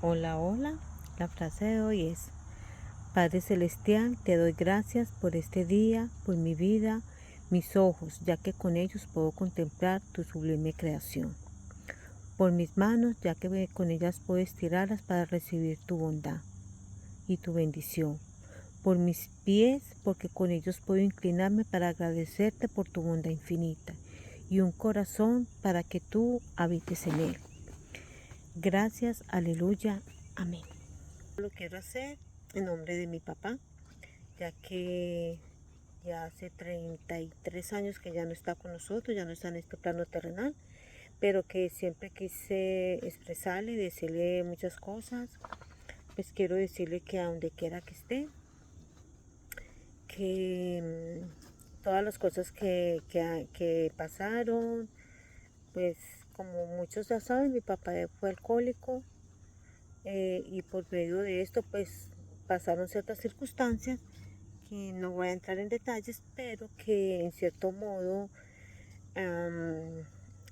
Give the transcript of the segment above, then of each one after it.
Hola, hola. La frase de hoy es: Padre Celestial, te doy gracias por este día, por mi vida, mis ojos, ya que con ellos puedo contemplar tu sublime creación. Por mis manos, ya que con ellas puedo estirarlas para recibir tu bondad y tu bendición. Por mis pies, porque con ellos puedo inclinarme para agradecerte por tu bondad infinita. Y un corazón para que tú habites en él. Gracias, aleluya, amén. Lo quiero hacer en nombre de mi papá, ya que ya hace 33 años que ya no está con nosotros, ya no está en este plano terrenal, pero que siempre quise expresarle, decirle muchas cosas. Pues quiero decirle que a donde quiera que esté, que todas las cosas que pasaron, pues como muchos ya saben, mi papá fue alcohólico, y por medio de esto pues pasaron ciertas circunstancias que no voy a entrar en detalles, pero que en cierto modo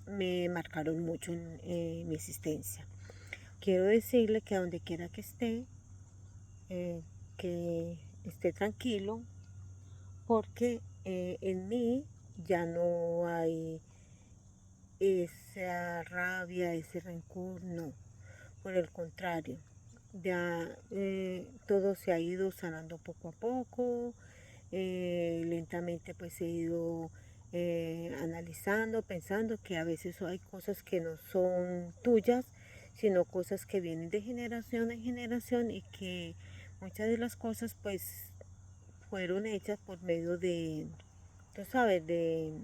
me marcaron mucho en mi existencia. Quiero decirle que a donde quiera eh, que esté tranquilo, porque en mí ya no hay esa rabia, ese rencor, no. Por el contrario, ya todo se ha ido sanando poco a poco, lentamente pues he ido analizando, pensando que a veces hay cosas que no son tuyas, sino cosas que vienen de generación en generación y que muchas de las cosas pues fueron hechas por medio de, tú sabes, de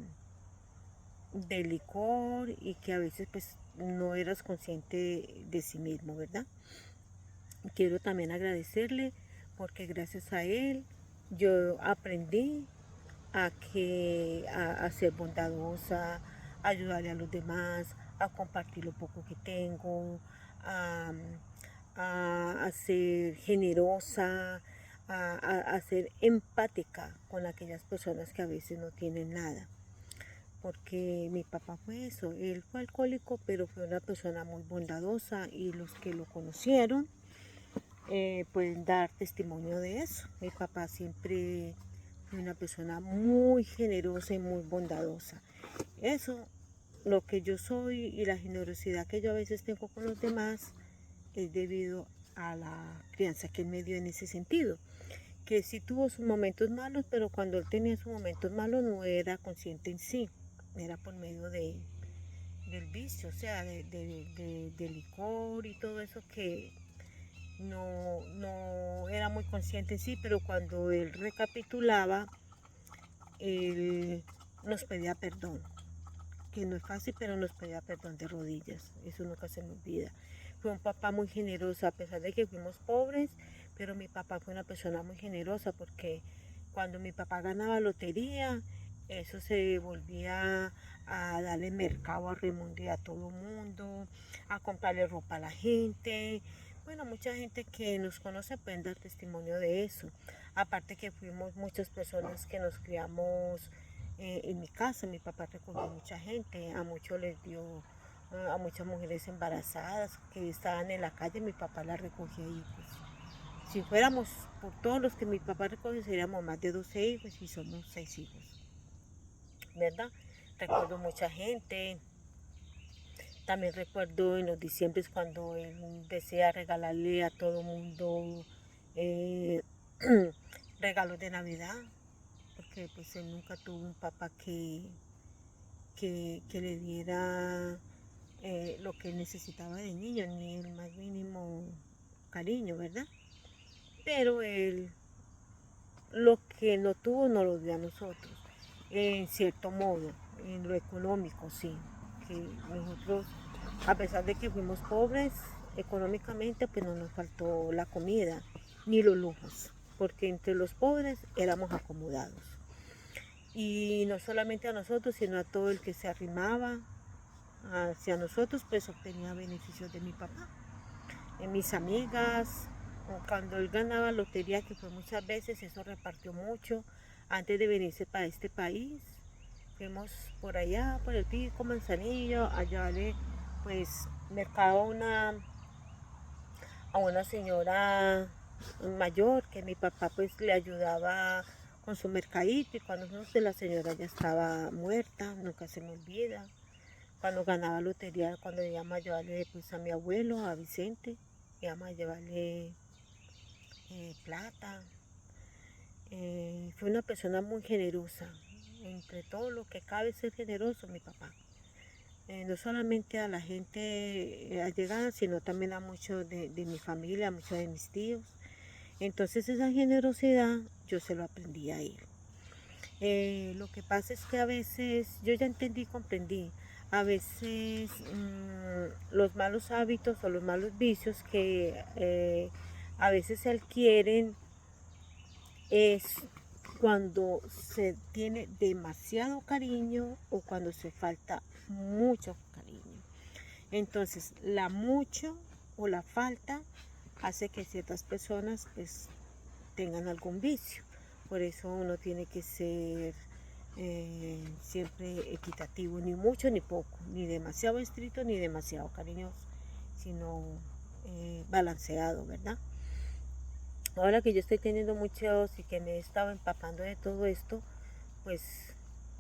licor y que a veces pues no eras consciente de sí mismo, ¿verdad? Quiero también agradecerle porque gracias a él yo aprendí a ser bondadosa, a ayudarle a los demás, a compartir lo poco que tengo, a, a ser generosa, a ser empática con aquellas personas que a veces no tienen nada. Porque mi papá fue eso, él fue alcohólico, pero fue una persona muy bondadosa y los que lo conocieron pueden dar testimonio de eso. Mi papá siempre fue una persona muy generosa y muy bondadosa. Eso, lo que yo soy y la generosidad que yo a veces tengo con los demás es debido a la crianza que él me dio en ese sentido. Que sí tuvo sus momentos malos, pero cuando él tenía sus momentos malos no era consciente en sí, era por medio del vicio, o sea, de licor y todo eso que no era muy consciente en sí, pero cuando él recapitulaba, él nos pedía perdón, que no es fácil, pero nos pedía perdón de rodillas, eso nunca se me olvida. Fue un papá muy generoso, a pesar de que fuimos pobres, pero mi papá fue una persona muy generosa porque cuando mi papá ganaba lotería, eso se volvía a darle mercado a Raimundo y a todo el mundo, a comprarle ropa a la gente. Bueno, mucha gente que nos conoce pueden dar testimonio de eso. Aparte que fuimos muchas personas que nos criamos en mi casa. Mi papá recogió mucha gente, a muchos les dio, a muchas mujeres embarazadas que estaban en la calle, mi papá las recogía y pues si fuéramos por todos los que mi papá recogió seríamos más de 12 hijos y somos 6 hijos, ¿verdad? Recuerdo mucha gente. También recuerdo en los diciembres cuando él desea regalarle a todo mundo eh, regalos de Navidad, porque pues él nunca tuvo un papá que le diera lo que necesitaba de niño, ni el más mínimo cariño, ¿verdad? Pero él lo que no tuvo no lo dio a nosotros, en cierto modo, en lo económico, sí, que nosotros, a pesar de que fuimos pobres económicamente, pues no nos faltó la comida ni los lujos, porque entre los pobres éramos acomodados. Y no solamente a nosotros, sino a todo el que se arrimaba hacia nosotros, pues obtenía beneficios de mi papá. En mis amigas, cuando él ganaba lotería, que fue muchas veces, eso repartió mucho. Antes de venirse para este país, fuimos por allá, por el Pico, Manzanillo, allá de, pues, mercado a una señora mayor que mi papá pues le ayudaba con su mercadito, y cuando no sé, la señora ya estaba muerta, nunca se me olvida. Cuando ganaba lotería, cuando íbamos a llevarle pues a mi abuelo, a Vicente, íbamos a llevarle plata. Fue una persona muy generosa. Entre todo lo que cabe ser generoso, mi papá. No solamente a la gente allegada, sino también a muchos de mi familia, a muchos de mis tíos. Entonces esa generosidad yo se lo aprendí a él. Lo que pasa es que a veces, yo ya entendí y comprendí, a veces los malos hábitos o los malos vicios que a veces se adquieren es cuando se tiene demasiado cariño o cuando se falta mucho cariño. Entonces, la mucho o la falta hace que ciertas personas pues tengan algún vicio. Por eso uno tiene que ser siempre equitativo, ni mucho ni poco, ni demasiado estricto ni demasiado cariñoso, sino balanceado, ¿verdad? Ahora que yo estoy teniendo muchos y que me he estado empapando de todo esto, pues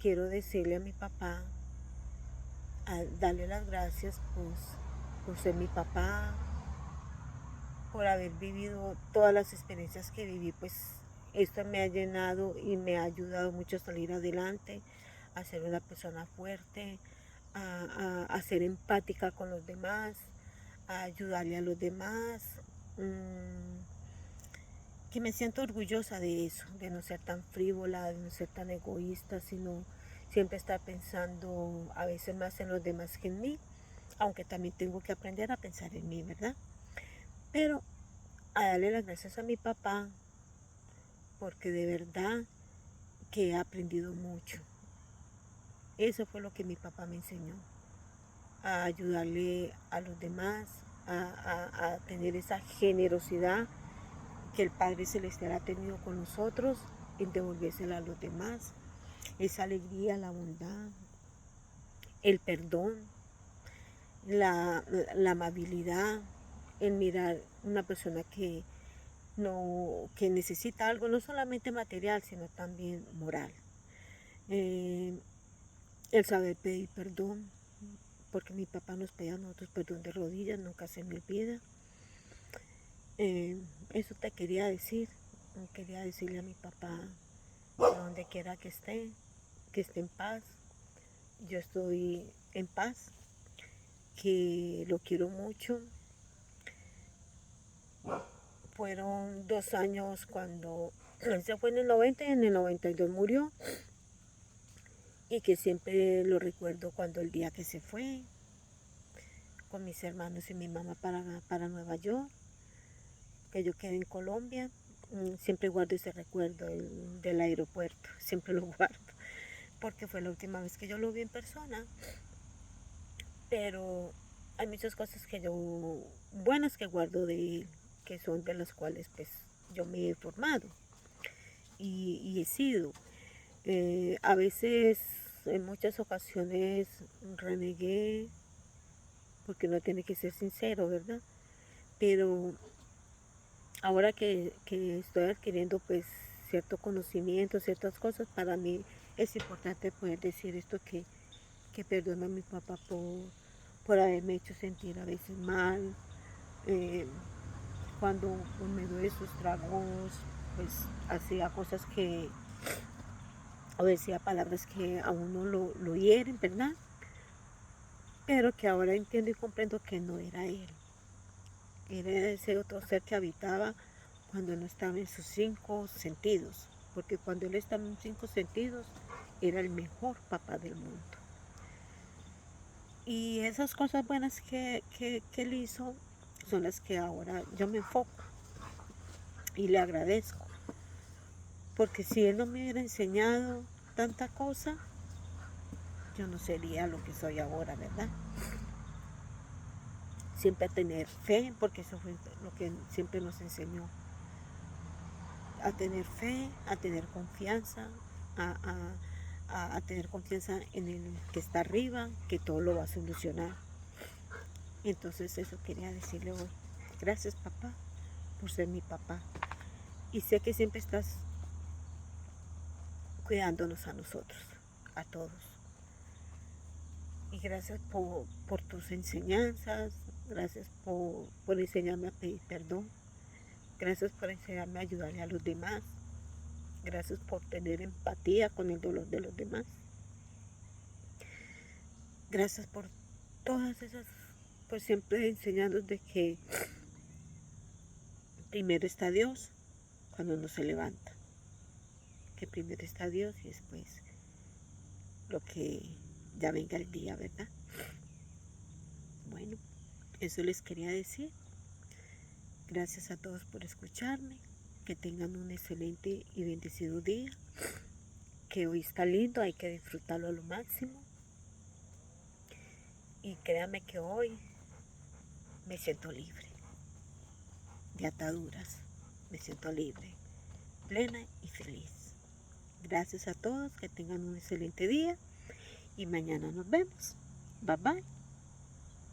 quiero decirle a mi papá, a darle las gracias pues, por ser mi papá, por haber vivido todas las experiencias que viví, pues esto me ha llenado y me ha ayudado mucho a salir adelante, a ser una persona fuerte, a ser empática con los demás, a ayudarle a los demás. Que me siento orgullosa de eso, de no ser tan frívola, de no ser tan egoísta, sino siempre estar pensando a veces más en los demás que en mí, aunque también tengo que aprender a pensar en mí, ¿verdad? Pero a darle las gracias a mi papá, porque de verdad que he aprendido mucho. Eso fue lo que mi papá me enseñó, a ayudarle a los demás, a tener esa generosidad que el Padre Celestial ha tenido con nosotros, en devolvérsela a los demás, esa alegría, la bondad, el perdón, la amabilidad, el mirar una persona que, no, que necesita algo, no solamente material, sino también moral. El saber pedir perdón, porque mi papá nos pedía a nosotros perdón de rodillas, nunca se me olvida. Eso te quería decir, quería decirle a mi papá, donde quiera que esté en paz. Yo estoy en paz, que lo quiero mucho. Fueron 2 años cuando él se fue en el 90 y en el 92 murió. Y que siempre lo recuerdo cuando el día que se fue, con mis hermanos y mi mamá para Nueva York, que yo quedé en Colombia. Siempre guardo ese recuerdo del aeropuerto, siempre lo guardo, porque fue la última vez que yo lo vi en persona. Pero hay muchas cosas que yo, buenas que guardo de él, que son de las cuales pues yo me he formado y he sido. A veces, en muchas ocasiones, renegué, porque uno tiene que ser sincero, ¿verdad? Pero ahora que estoy adquiriendo pues cierto conocimiento, ciertas cosas, para mí es importante poder decir esto, que perdono a mi papá por haberme hecho sentir a veces mal, cuando me doy esos tragos, pues hacía cosas que, o decía palabras que a uno lo hieren, ¿verdad? Pero que ahora entiendo y comprendo que no era él. Era ese otro ser que habitaba cuando no estaba en sus 5 sentidos. Porque cuando él estaba en 5 sentidos, era el mejor papá del mundo. Y esas cosas buenas que él hizo son las que ahora yo me enfoco y le agradezco. Porque si él no me hubiera enseñado tanta cosa, yo no sería lo que soy ahora, ¿verdad? Siempre a tener fe, porque eso fue lo que siempre nos enseñó. A tener fe, a tener confianza, a tener confianza en el que está arriba, que todo lo va a solucionar. Entonces eso quería decirle hoy. Gracias, papá, por ser mi papá. Y sé que siempre estás cuidándonos a nosotros, a todos. Y gracias por tus enseñanzas, gracias por enseñarme a pedir perdón, gracias por enseñarme a ayudarle a los demás, gracias por tener empatía con el dolor de los demás. Gracias por todas esas, por siempre enseñarnos de que primero está Dios cuando uno se levanta. Que primero está Dios y después lo que ya venga el día, ¿verdad? Bueno, eso les quería decir. Gracias a todos por escucharme. Que tengan un excelente y bendecido día. Que hoy está lindo, hay que disfrutarlo a lo máximo. Y créanme que hoy me siento libre de ataduras. Me siento libre, plena y feliz. Gracias a todos, que tengan un excelente día y mañana nos vemos. Bye bye.